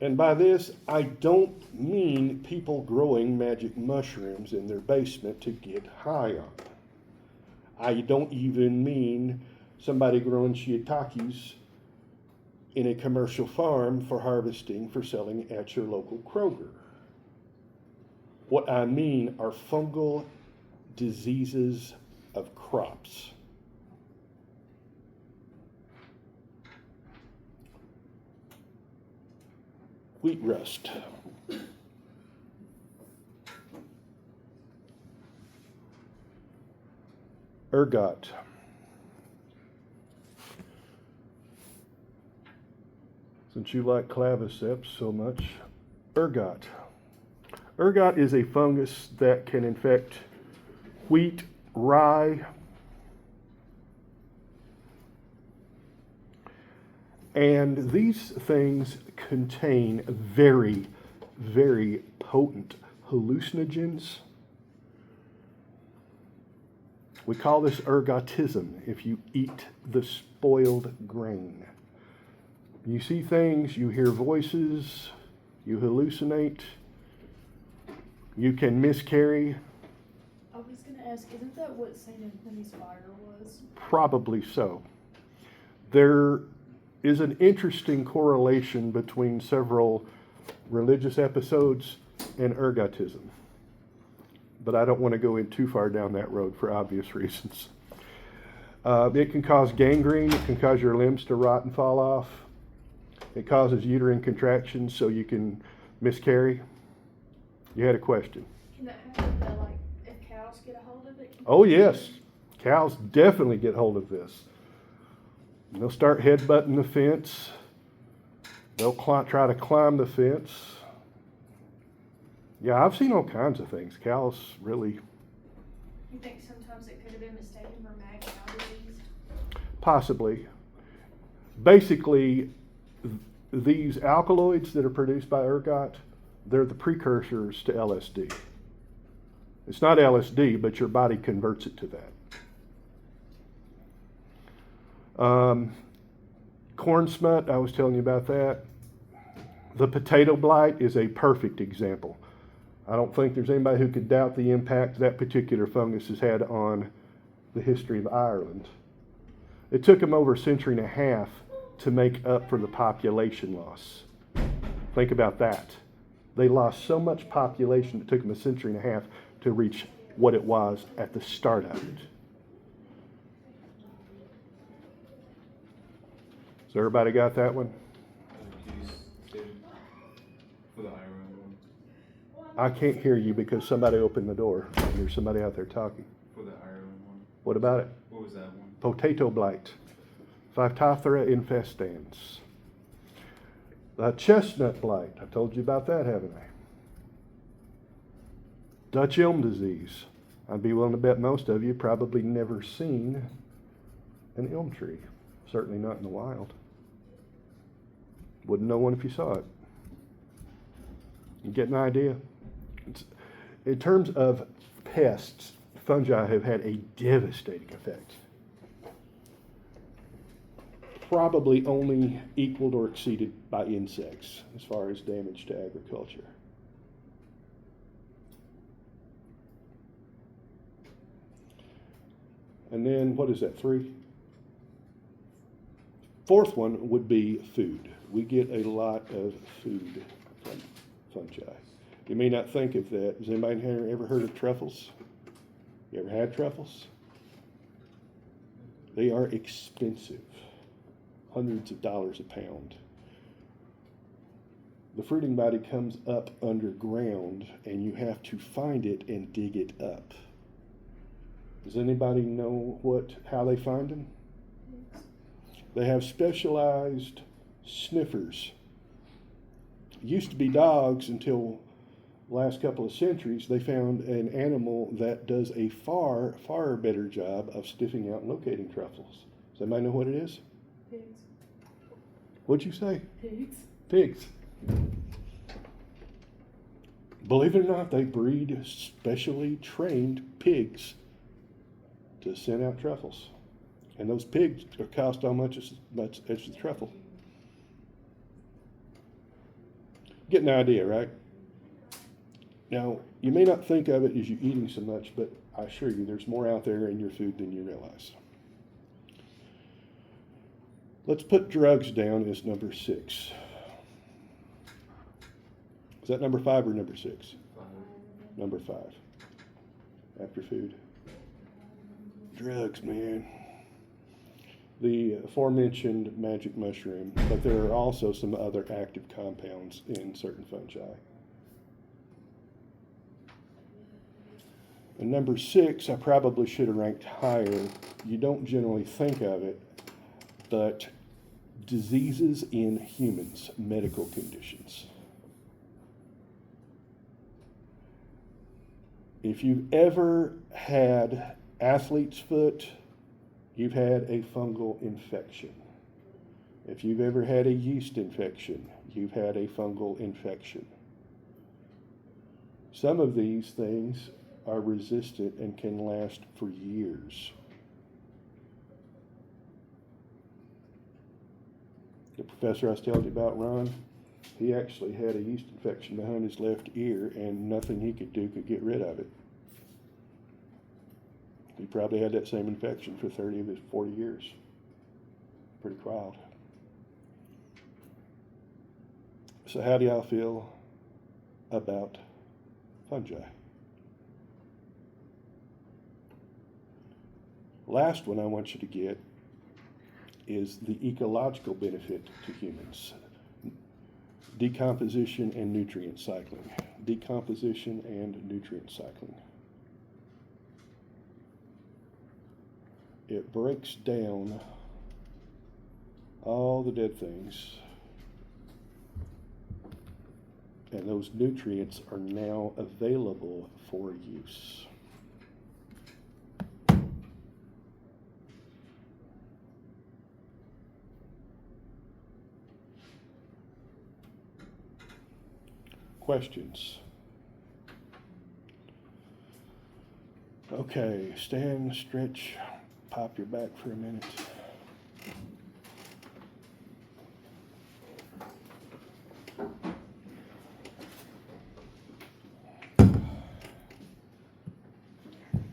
A: And by this, I don't mean people growing magic mushrooms in their basement to get high on. I don't even mean somebody growing shiitakes in a commercial farm for harvesting for selling at your local Kroger. What I mean are fungal diseases of crops. Wheat rust. Ergot. Since you like claviceps so much, ergot. Ergot is a fungus that can infect wheat, rye, and these things contain very, very potent hallucinogens. We call this ergotism if you eat the spoiled grain. You see things, you hear voices, you hallucinate, you can miscarry.
D: I was gonna ask, isn't that what St. Anthony's fire was?
A: Probably so. There is an interesting correlation between several religious episodes and ergotism. But I don't want to go in too far down that road for obvious reasons. It can cause gangrene. It can cause your limbs to rot and fall off. It causes uterine contractions so you can miscarry. You had a question.
D: Can that happen to, like, if cows get a hold of it?
A: Oh, yes. Cows definitely get hold of this. And they'll start headbutting the fence. They'll try to climb the fence. Yeah, I've seen all kinds of things. Cows really,
D: You think sometimes it could have been mistaken for mad cow disease?
A: possibly. Basically, these alkaloids that are produced by ergot, they're the precursors to LSD. It's not LSD, but your body converts it to that. Corn smut, I was telling you about that. The potato blight is a perfect example. I don't think there's anybody who could doubt the impact that particular fungus has had on the history of Ireland. It took them over a century and a half to make up for the population loss. Think about that. They lost so much population, it took them a century and a half to reach what it was at the start of it. So everybody got that one?
E: Can you say for the Ireland one?
A: I can't hear you because somebody opened the door and there's somebody out there talking.
E: For the Ireland one.
A: What about it?
E: What was that one?
A: Potato blight. Phytophthora infestans. The chestnut blight. I told you about that, haven't I? Dutch elm disease. I'd be willing to bet most of you probably never seen an elm tree. Certainly not in the wild. Wouldn't know one if you saw it. You get an idea? In terms of pests, fungi have had a devastating effect. Probably only equaled or exceeded by insects as far as damage to agriculture. And then, what is that, 3? Fourth one would be food. We get a lot of food from fungi. You may not think of that. Has anybody here ever heard of truffles? You ever had truffles? They are expensive. Hundreds of dollars a pound. The fruiting body comes up underground and you have to find it and dig it up. Does anybody know how they find them? They have specialized sniffers. It used to be dogs until the last couple of centuries. They found an animal that does a far, far better job of sniffing out and locating truffles. Does anybody know what it is?
D: Pigs.
A: What'd you say?
D: Pigs.
A: Pigs. Believe it or not, they breed specially trained pigs to send out truffles. And those pigs cost how much as the truffle. Get an idea, right? Now, you may not think of it as you eating so much, but I assure you there's more out there in your food than you realize. Let's put drugs down as number 6. Is that number 5 or number 6?
E: 5.
A: Number 5. After food. Drugs, man. The aforementioned magic mushroom, but there are also some other active compounds in certain fungi. And number 6, I probably should have ranked higher. You don't generally think of it, but diseases in humans, medical conditions. If you've ever had athlete's foot, you've had a fungal infection. If you've ever had a yeast infection, you've had a fungal infection. Some of these things are resistant and can last for years. The professor I was telling you about, Ron, he actually had a yeast infection behind his left ear and nothing he could do could get rid of it. He probably had that same infection for 30 of his 40 years. Pretty wild. So how do y'all feel about fungi? Last one I want you to get is the ecological benefit to humans. Decomposition and nutrient cycling. Decomposition and nutrient cycling. It breaks down all the dead things, and those nutrients are now available for use. Questions? Okay, stand, stretch, pop your back for a minute.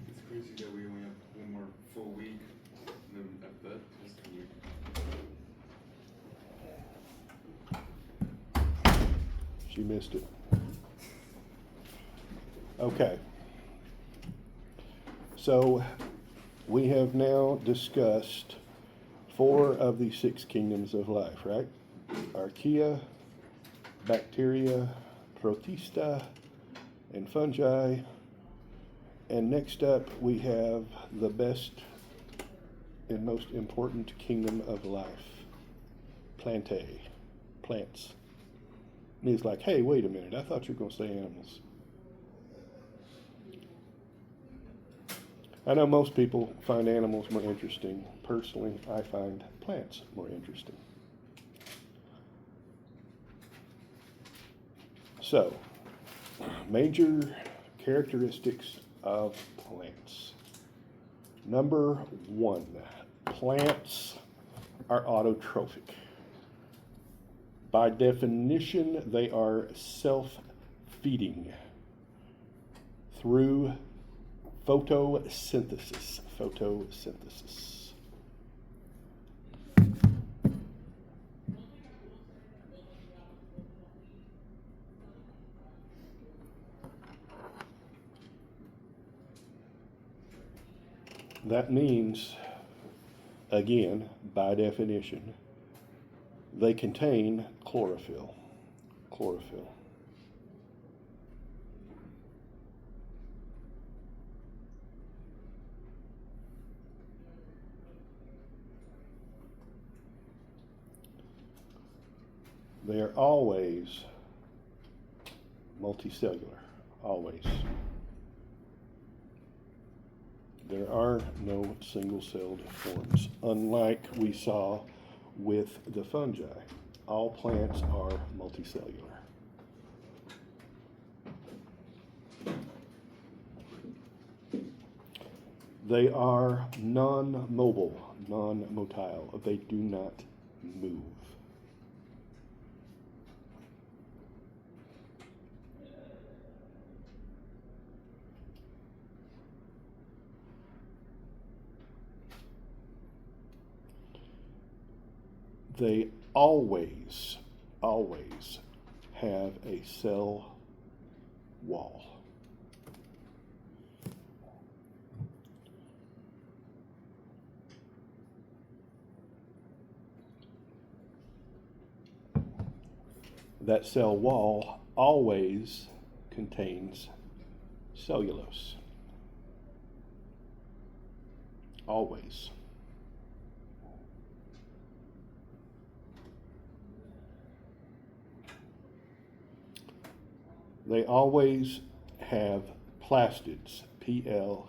E: It's crazy that we only have one more full week, and then after that, test week.
A: She missed it. Okay. So we have now discussed 4 of the 6 kingdoms of life, right? Archaea, bacteria, protista, and fungi. And next up we have the best and most important kingdom of life, plantae, plants. And he's like, hey, wait a minute, I thought you were going to say animals. I know most people find animals more interesting. Personally, I find plants more interesting. So, major characteristics of plants. Number 1, plants are autotrophic. By definition, they are self-feeding through photosynthesis. Photosynthesis. That means, again, by definition, they contain chlorophyll. Chlorophyll. They are always multicellular, always. There are no single-celled forms, unlike we saw with the fungi. All plants are multicellular. They are non-mobile, non-motile. They do not move. They always have a cell wall. That cell wall always contains cellulose. Always. They always have plastids, P-L-A-S-T-I-D-S,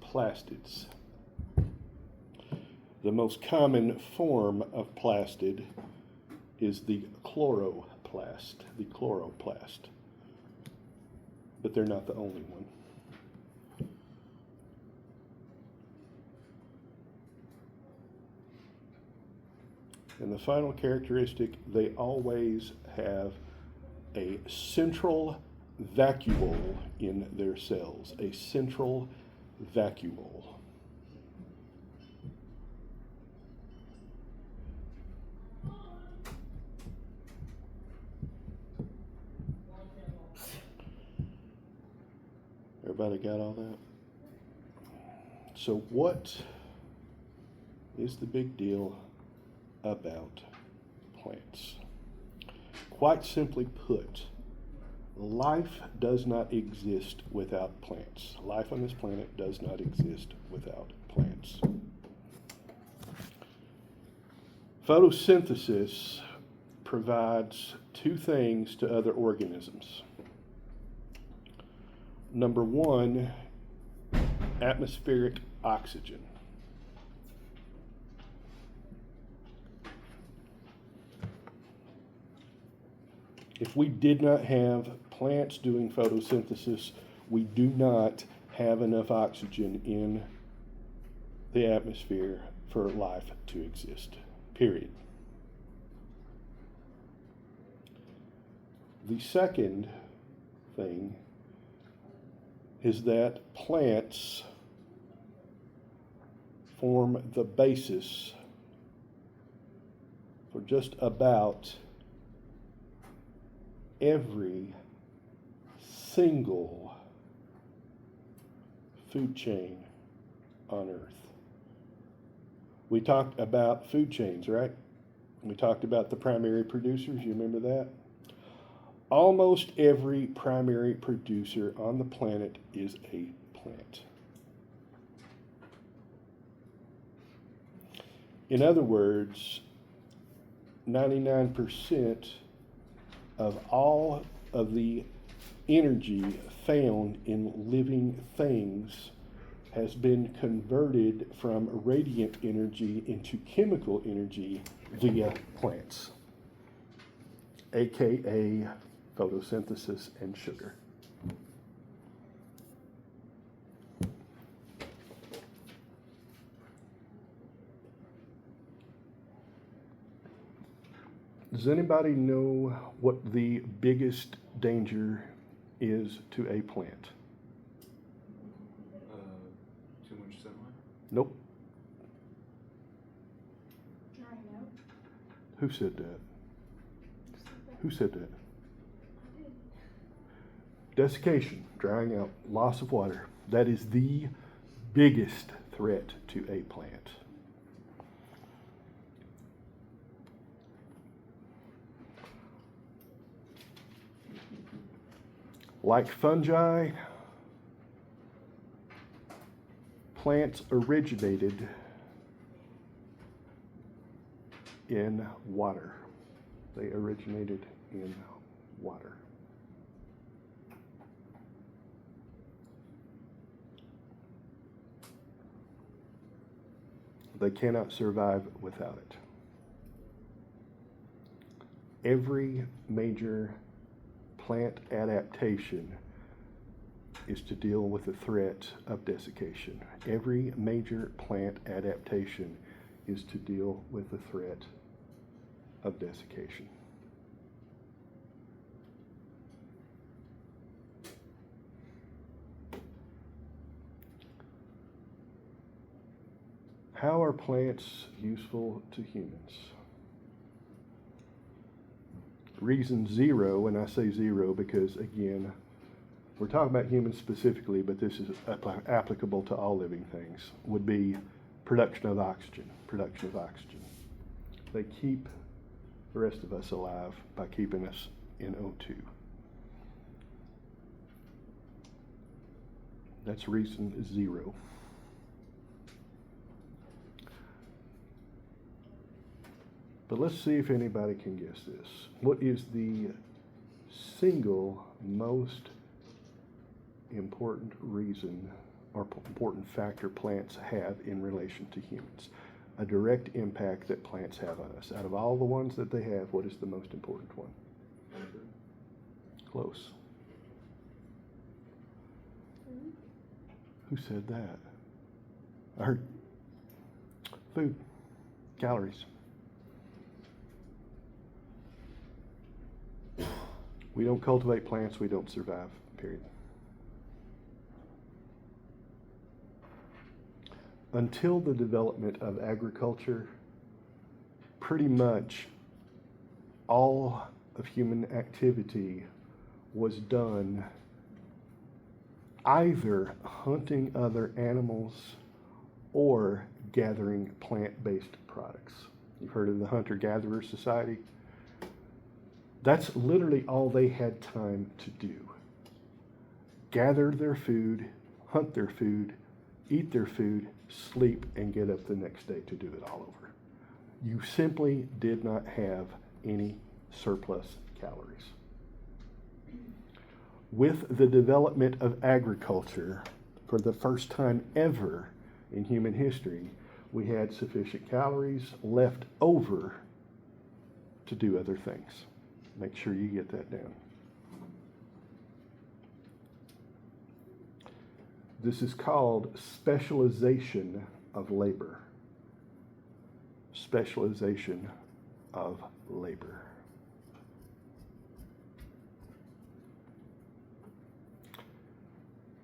A: plastids. The most common form of plastid is the chloroplast, but they're not the only one. And the final characteristic, they always have a central vacuole in their cells, a central vacuole. Everybody got all that? So what is the big deal about plants? Quite simply put, life does not exist without plants. Life on this planet does not exist without plants. Photosynthesis provides two things to other organisms. Number one, atmospheric oxygen. If we did not have plants doing photosynthesis, we do not have enough oxygen in the atmosphere for life to exist, period. The second thing is that plants form the basis for just about every single food chain on Earth. We talked about food chains, right? We talked about the primary producers. You remember that? Almost every primary producer on the planet is a plant. In other words, 99% of all of the energy found in living things has been converted from radiant energy into chemical energy via plants, aka photosynthesis and sugar. Does anybody know what the biggest danger is to a plant?
E: Too much sunlight?
A: Nope.
D: Drying out.
A: Who said that? Who said that?
D: I did.
A: Desiccation, drying out, loss of water. That is the biggest threat to a plant. Like fungi, plants originated in water. They originated in water. They cannot survive without it. Every major plant adaptation is to deal with the threat of desiccation. Every major plant adaptation is to deal with the threat of desiccation. How are plants useful to humans? Reason zero, and I say zero because, again, we're talking about humans specifically, but this is applicable to all living things, would be production of oxygen. Production of oxygen. They keep the rest of us alive by keeping us in O2. That's reason zero. But let's see if anybody can guess this. What is the single most important reason or important factor plants have in relation to humans? A direct impact that plants have on us. Out of all the ones that they have, what is the most important one? Close. Who said that? I heard food, calories. We don't cultivate plants, we don't survive, period. Until the development of agriculture, pretty much all of human activity was done either hunting other animals or gathering plant-based products. You've heard of the Hunter-Gatherer Society? That's literally all they had time to do. Gather their food, hunt their food, eat their food, sleep, and get up the next day to do it all over. You simply did not have any surplus calories. With the development of agriculture, for the first time ever in human history, we had sufficient calories left over to do other things. Make sure you get that down. This is called specialization of labor. Specialization of labor.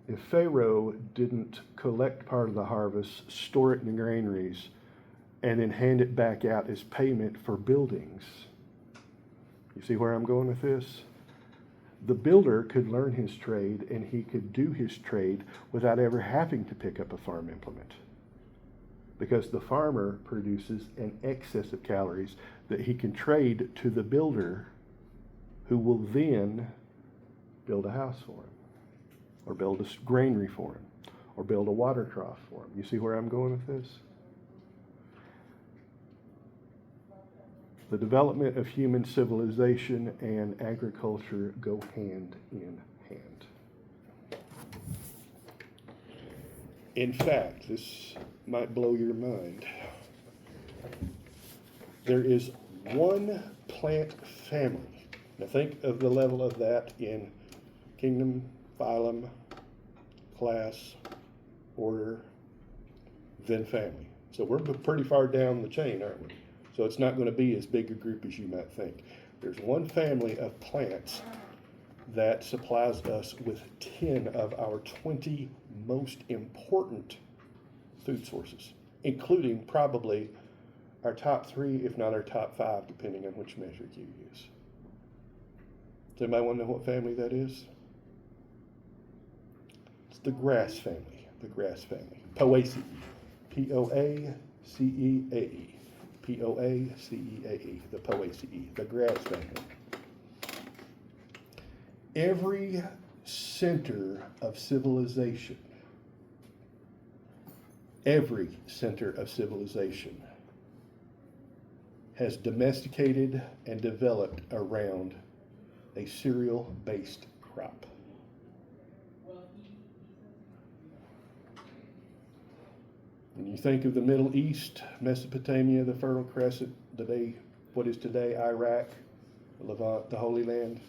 A: If Pharaoh didn't collect part of the harvest, store it in the granaries, and then hand it back out as payment for buildings, you see where I'm going with this? The builder could learn his trade, and he could do his trade without ever having to pick up a farm implement, because the farmer produces an excess of calories that he can trade to the builder, who will then build a house for him, or build a granary for him, or build a water trough for him. You see where I'm going with this? The development of human civilization and agriculture go hand in hand. In fact, this might blow your mind. There is one plant family. Now think of the level of that in kingdom, phylum, class, order, then family. So we're pretty far down the chain, aren't we? So it's not going to be as big a group as you might think. There's one family of plants that supplies us with 10 of our 20 most important food sources, including probably our top 3, if not our top 5, depending on which measure you use. Does anybody want to know what family that is? It's the grass family. The grass family. Poaceae. P-O-A-C-E-A-E. P-O-A-C-E-A-E. The Poaceae. The grass family. Every center of civilization, has domesticated and developed around a cereal-based crop. When you think of the Middle East, Mesopotamia, the Fertile Crescent, what is today Iraq, the Levant, the Holy Land,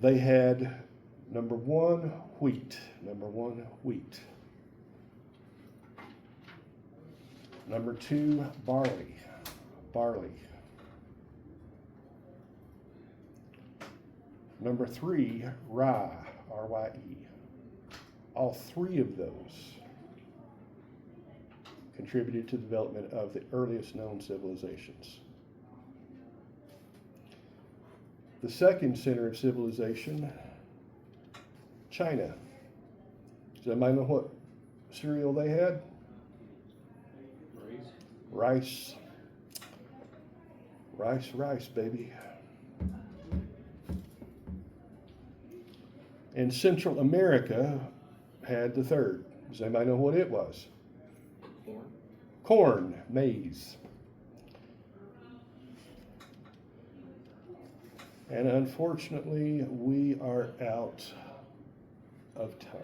A: they had number one, wheat. Number 2, barley. Number 3, rye, R-Y-E. All 3 of those contributed to the development of the earliest known civilizations. The second center of civilization, China. Does anybody know what cereal they had? Rice. Rice, baby. And Central America had the third. Does anybody know what it was? Corn, maize. And unfortunately, we are out of time.